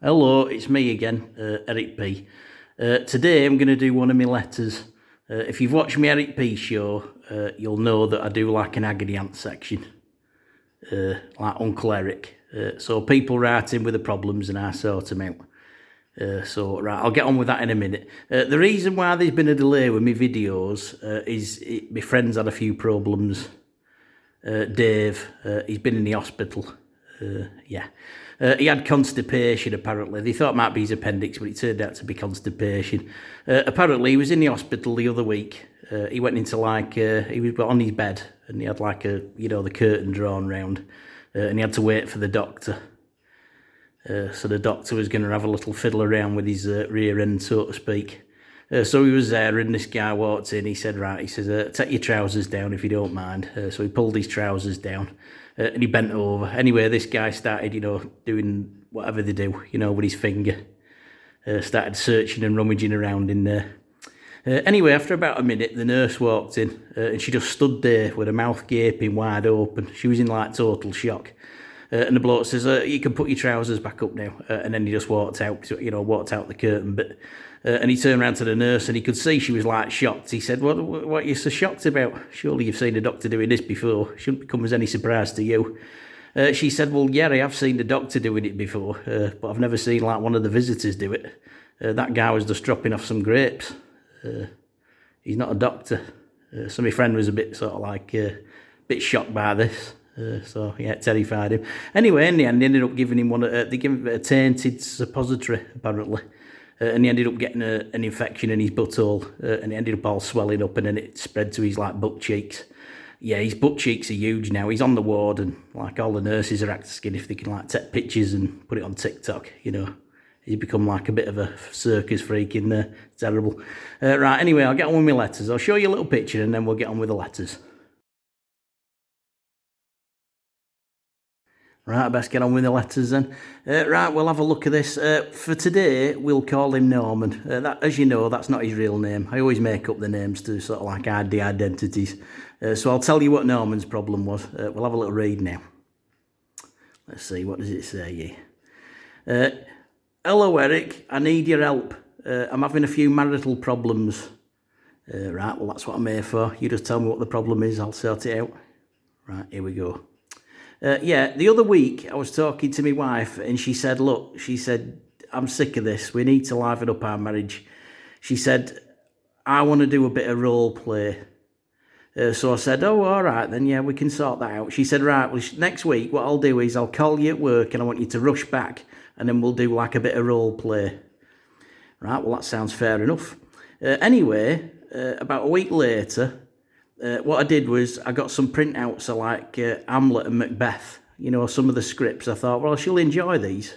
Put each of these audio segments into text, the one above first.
Hello, it's me again, Eric P. Today I'm going to do one of my letters. If you've watched my Eric P show, you'll know that I do like an agony aunt section, like Uncle Eric. So people write in with the problems and I sort them out. Right, I'll get on with that in a minute. The reason why there's been a delay with my videos is my friend's had a few problems. Dave, he's been in the hospital. He had constipation, apparently. They thought it might be his appendix, but it turned out to be constipation. Apparently, he was in the hospital the other week. He went into he was on his bed, and he had the curtain drawn round, and he had to wait for the doctor. So the doctor was going to have a little fiddle around with his rear end, so to speak. So he was there, and this guy walked in. He said, right, he says, take your trousers down if you don't mind. So he pulled his trousers down, and he bent over. Anyway, this guy started, doing whatever they do, with his finger. Started searching and rummaging around in there. Anyway, after about a minute, the nurse walked in, and she just stood there with her mouth gaping wide open. She was in, total shock. And the bloke says, you can put your trousers back up now. And then he just walked out, walked out the curtain bit. And he turned around to the nurse and he could see she was shocked. He said, what are you so shocked about? Surely you've seen a doctor doing this before. Shouldn't come as any surprise to you. She said, well, yeah, I have seen the doctor doing it before, but I've never seen one of the visitors do it. That guy was just dropping off some grapes. He's not a doctor. So my friend was a bit bit shocked by this. It terrified him. Anyway, in the end, they ended up giving him they gave him a tainted suppository, apparently. And he ended up getting an infection in his butthole, and it ended up all swelling up, and then it spread to his butt cheeks. Yeah, his butt cheeks are huge now. He's on the ward, and all the nurses are asking if they can take pictures and put it on TikTok. He's become a bit of a circus freak in there. Terrible. Right, anyway, I'll get on with my letters. I'll show you a little picture, and then we'll get on with the letters. Right, I best get on with the letters then. Right, we'll have a look at this. For today, we'll call him Norman. As you know, that's not his real name. I always make up the names to hide the identities. So I'll tell you what Norman's problem was. We'll have a little read now. Let's see, what does it say here? Hello, Eric. I need your help. I'm having a few marital problems. Right, well, that's what I'm here for. You just tell me what the problem is. I'll sort it out. Right, here we go. The other week I was talking to my wife and she said, I'm sick of this. We need to liven up our marriage. She said, I want to do a bit of role play. So I said, oh, all right, then, yeah, we can sort that out. She said, right, well, next week what I'll do is I'll call you at work and I want you to rush back and then we'll do a bit of role play. Right, well, that sounds fair enough. Anyway, about a week later, what I did was I got some printouts of Hamlet and Macbeth, some of the scripts. I thought, well, she'll enjoy these.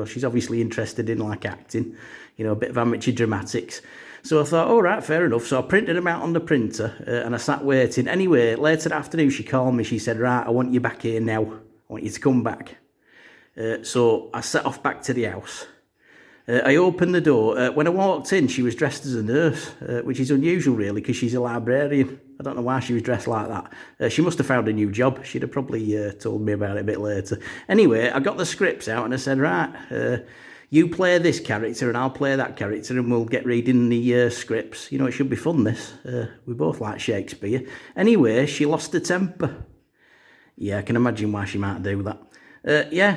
She's obviously interested in acting, a bit of amateur dramatics. So I thought, all right, fair enough. So I printed them out on the printer and I sat waiting. Anyway, later that afternoon, she called me. She said, right, I want you back here now. I want you to come back. So I set off back to the house. I opened the door. When I walked in, she was dressed as a nurse, which is unusual, really, because she's a librarian. I don't know why she was dressed like that. She must have found a new job. She'd have probably told me about it a bit later. Anyway, I got the scripts out and I said, right, you play this character and I'll play that character and we'll get reading the scripts. It should be fun, this. We both like Shakespeare. Anyway, she lost her temper. Yeah, I can imagine why she might do that.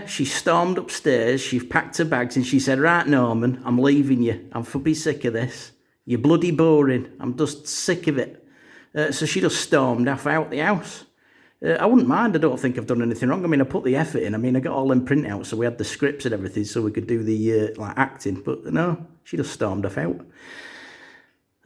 She stormed upstairs, she packed her bags and she said, right, Norman, I'm leaving you. I'm fucking sick of this. You're bloody boring. I'm just sick of it. So she just stormed off out the house. I wouldn't mind. I don't think I've done anything wrong. I put the effort in. I got all them printouts, so we had the scripts and everything so we could do the acting. But no, she just stormed off out.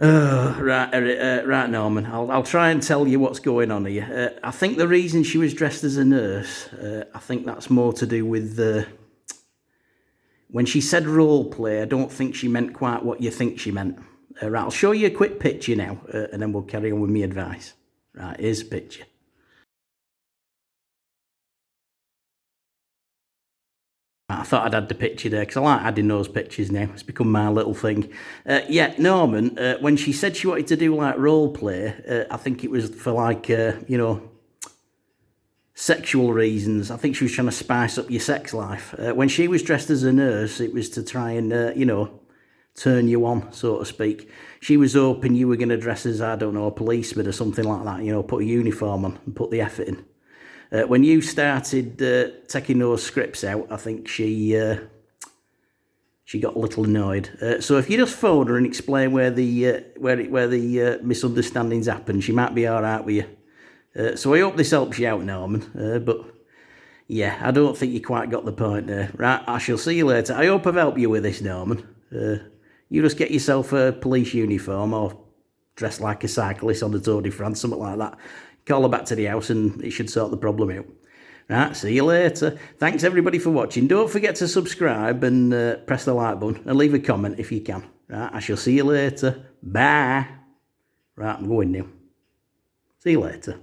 Right, Norman. I'll try and tell you what's going on here. I think the reason she was dressed as a nurse, I think that's more to do with when she said role play. I don't think she meant quite what you think she meant. Right, I'll show you a quick picture now, and then we'll carry on with my advice. Right, here's a picture. I thought I'd add the picture there because I like adding those pictures now. It's become my little thing. Norman, when she said she wanted to do role play, I think it was for sexual reasons. I think she was trying to spice up your sex life. When she was dressed as a nurse, it was to try and, you know, turn you on, so to speak. She was hoping you were going to dress as, I don't know, a policeman or something like that, you know, put a uniform on and put the effort in. When you started taking those scripts out, I think she got a little annoyed. So if you just phone her and explain where the misunderstandings happened, she might be all right with you. So I hope this helps you out, Norman. But yeah, I don't think you quite got the point there. Right, I shall see you later. I hope I've helped you with this, Norman. You just get yourself a police uniform or dress like a cyclist on the Tour de France, something like that. Call her back to the house and it should sort the problem out. Right, see you later. Thanks everybody for watching. Don't forget to subscribe and press the like button and leave a comment if you can. Right, I shall see you later. Bye. Right, I'm going now. See you later.